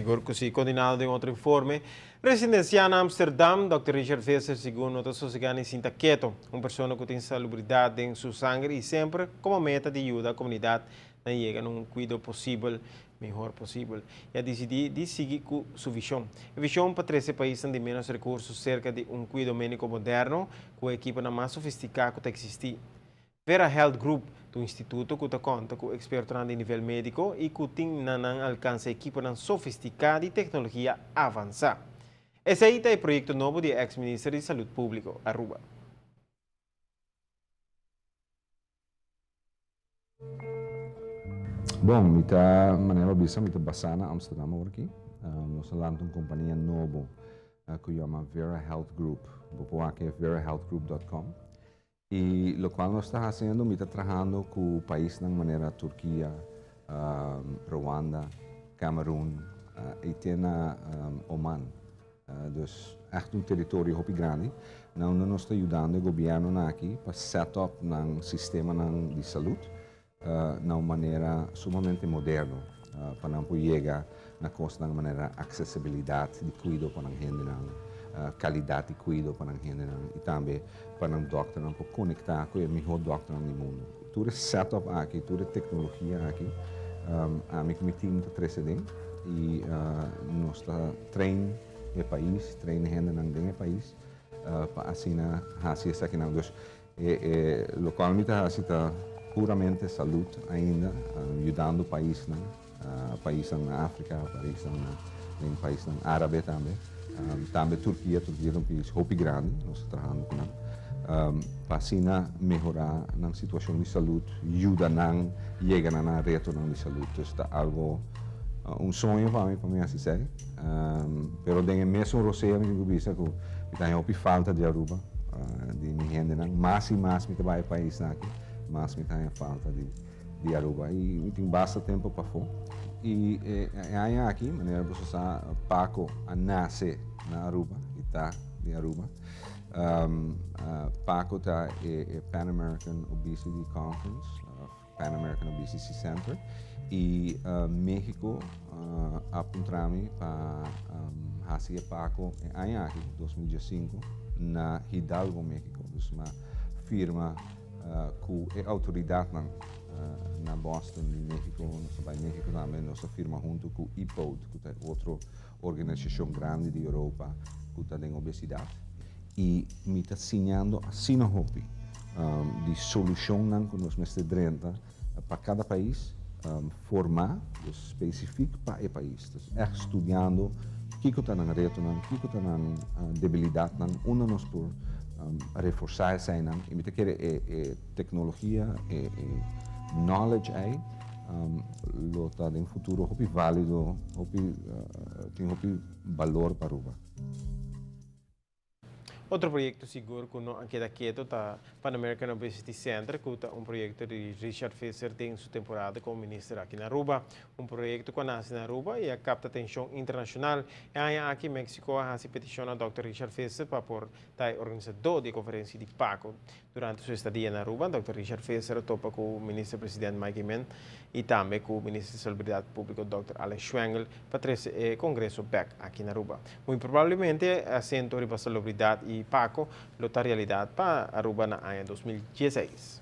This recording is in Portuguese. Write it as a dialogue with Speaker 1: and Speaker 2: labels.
Speaker 1: Igor Cusi, continuando de outro informe. Residencial em Amsterdam, Dr. Richard Visser, segundo nota sociais, sinta quieto. Uma pessoa que tem salubridade em seu sangue e sempre como meta de ajudar a comunidade a chegar a um cuidado possível, melhor possível. E a decidir de seguir com sua visão. A visão para 13 países de menos recursos cerca de um cuidado médico moderno, com a equipe mais sofisticada que existe. Vera Health Group, do instituto que conta com expertos de nível médico e que tem alcance equipo sofisticada e tecnologia avançada. Esse aí é o projeto novo do ex-ministro de Saúde Pública, Aruba.
Speaker 2: Bom, mita maneira bisa mita basana Amsterdam aqui. Nós falamos de uma companhia nova que chama Vera Health Group. Vou aqui verahealthgroup.com. E o qual nós estamos fazendo, mita trabalhando com o país de maneira Turquia, Ruanda, Camerún e tem Oman. Dus echt um território muito grande. Nós estamos ajudando o governo aqui para set up um sistema de saúde de uma maneira sumamente moderna, para não chegar na costa de maneira acessibilidade de cuidado para a gente, qualidade de cuidado para a gente e também para um doctor não conectar com o melhor doctor do mundo. Tudo é setup aqui, tudo é tecnologia aqui. A minha time está crescendo e nós estamos treinando o país, treinando gente no país para assim fazer isso aqui. Então, o local está puramente saúde ainda, ajudando o país, país na África, país árabe também. Também Turquia é um país muito grande, nós estamos trabalhando com ele. Para assim melhorar a situação de saúde, ajudar a chegar na retorno de saúde. Então, é algo, sonho para mim, assim sei. Mas tem mesmo receio que tem falta de Aruba, de minha gente, mais e mais me trabalha país aqui. Mas me tem falta de Aruba e tem bastante tempo para fora. E aqui, maneira você sabe, Paco nasce na Aruba, está de Aruba. Paco está Pan American Obesity Conference, Pan American Obesity Center, e México apontou-me para fazer Paco aqui, 2015, na Hidalgo, México, uma firma com a autoridade na Boston, em México, México também, nossa firma junto com o IPOD, que é outra organização grande de Europa que tem obesidade. E me está ensinando assim a hobby de solução que nós estamos tendo para cada país, formar específico para o país. É estudando o que está na retorno, o que está na debilidade, onde nós por reforçar essa e me quer tecnologia e knowledge aí lo tá em futuro hopi válido tem hopi valor para Aruba.
Speaker 1: Outro projeto seguro que não queda quieto está Pan American Obesity Center, que é um projeto de Richard Visser tem sua temporada como ministro aqui na Aruba. Um projeto que nasce na Aruba e capta atenção internacional. E aqui em México, a petição a Dr. Richard Visser para por organizador de conferência de PACO. Durante sua estadia na Aruba, Dr. Richard Visser topa com o ministro-presidente Mike Men e também com o ministro de Salubridade Pública, Dr. Alex Schwengel, para o congresso BEC aqui na Aruba. Muito provavelmente, assento de salubridade e PACO, lota realidade para Aruba na ano 2016.